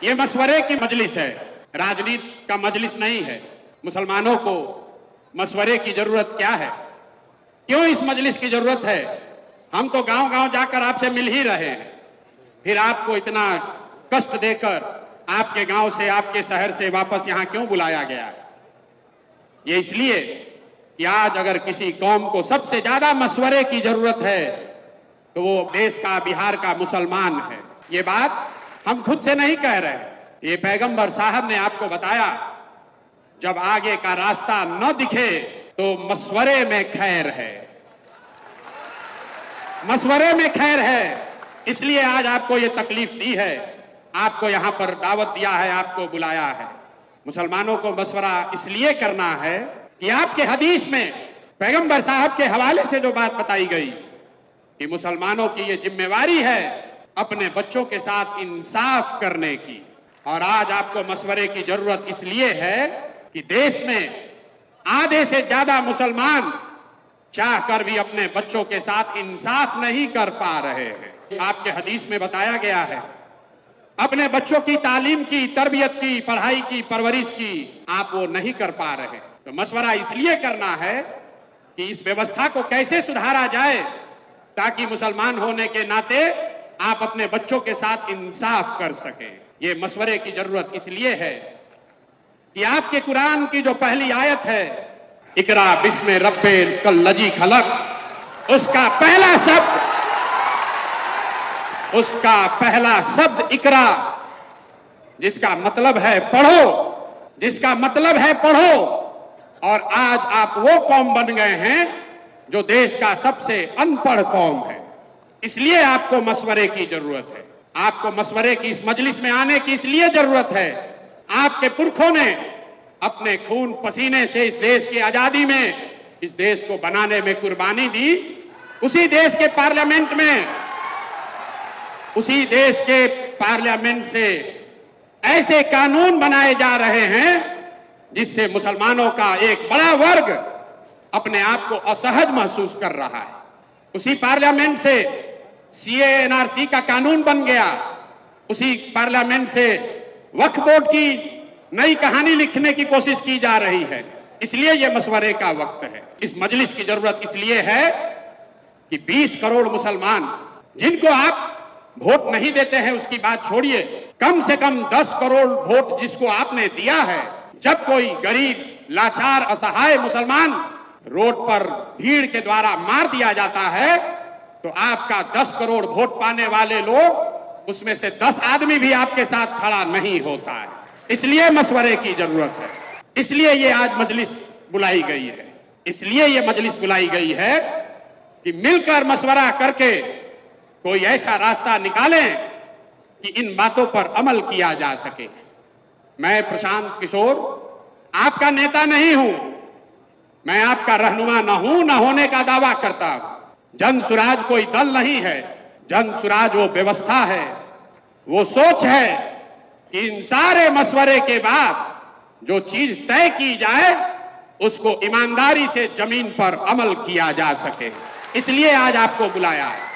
ये मशवरे की मजलिस है, राजनीति का मजलिस नहीं है। मुसलमानों को मशवरे की जरूरत क्या है? क्यों इस मजलिस की जरूरत है? हम तो गांव गांव जाकर आपसे मिल ही रहे हैं, फिर आपको इतना कष्ट देकर आपके गांव से, आपके शहर से वापस यहां क्यों बुलाया गया है? ये इसलिए कि आज अगर किसी कौम को सबसे ज्यादा मशवरे की जरूरत है तो वो देश का, बिहार का मुसलमान है। ये बात हम खुद से नहीं कह रहे, ये पैगंबर साहब ने आपको बताया, जब आगे का रास्ता न दिखे तो मशवरे में खैर है, मशवरे में खैर है। इसलिए आज आपको ये तकलीफ दी है, आपको यहां पर दावत दिया है, आपको बुलाया है। मुसलमानों को मशवरा इसलिए करना है कि आपके हदीस में पैगंबर साहब के हवाले से जो बात बताई गई कि मुसलमानों की ये जिम्मेवारी है अपने बच्चों के साथ इंसाफ करने की, और आज आपको मशवरे की जरूरत इसलिए है कि देश में आधे से ज्यादा मुसलमान चाहकर भी अपने बच्चों के साथ इंसाफ नहीं कर पा रहे हैं। आपके हदीस में बताया गया है, अपने बच्चों की तालीम की, तरबियत की, पढ़ाई की, परवरिश की आप वो नहीं कर पा रहे। तो मशवरा इसलिए करना है कि इस व्यवस्था को कैसे सुधारा जाए ताकि मुसलमान होने के नाते आप अपने बच्चों के साथ इंसाफ कर सकें। ये मशवरे की जरूरत इसलिए है कि आपके कुरान की जो पहली आयत है, इकरा बिस्मे रब्बिल कल्लजी खलक, उसका पहला शब्द इकरा, जिसका मतलब है पढ़ो, जिसका मतलब है पढ़ो। और आज आप वो कौम बन गए हैं जो देश का सबसे अनपढ़ कौम है। इसलिए आपको मशवरे की जरूरत है, आपको मशवरे की इस मजलिस में आने की इसलिए जरूरत है। आपके पुरखों ने अपने खून पसीने से इस देश की आजादी में, इस देश को बनाने में कुर्बानी दी। उसी देश के पार्लियामेंट में, उसी देश के पार्लियामेंट से ऐसे कानून बनाए जा रहे हैं जिससे मुसलमानों का एक बड़ा वर्ग अपने आप को असहज महसूस कर रहा है। उसी पार्लियामेंट से सीए एनआरसी का कानून बन गया, उसी पार्लियामेंट से वक्फ बोर्ड की नई कहानी लिखने की कोशिश की जा रही है। इसलिए यह मशवरे का वक्त है। इस मजलिस की जरूरत इसलिए है कि 20 करोड़ मुसलमान, जिनको आप वोट नहीं देते हैं उसकी बात छोड़िए, कम से कम 10 करोड़ वोट जिसको आपने दिया है, जब कोई गरीब, लाचार, असहाय मुसलमान रोड पर भीड़ के द्वारा मार दिया जाता है तो आपका 10 करोड़ वोट पाने वाले लोग, उसमें से 10 आदमी भी आपके साथ खड़ा नहीं होता है। इसलिए मशवरे की जरूरत है, इसलिए ये आज मजलिस बुलाई गई है, इसलिए ये मजलिस बुलाई गई है कि मिलकर मशवरा करके कोई ऐसा रास्ता निकालें कि इन बातों पर अमल किया जा सके। मैं प्रशांत किशोर आपका नेता नहीं हूं, मैं आपका रहनुमा न हूं, न होने का दावा करता हूं। जन सुराज कोई दल नहीं है, जन सुराज वो व्यवस्था है, वो सोच है कि इन सारे मशवरे के बाद जो चीज तय की जाए उसको ईमानदारी से जमीन पर अमल किया जा सके। इसलिए आज आपको बुलाया है।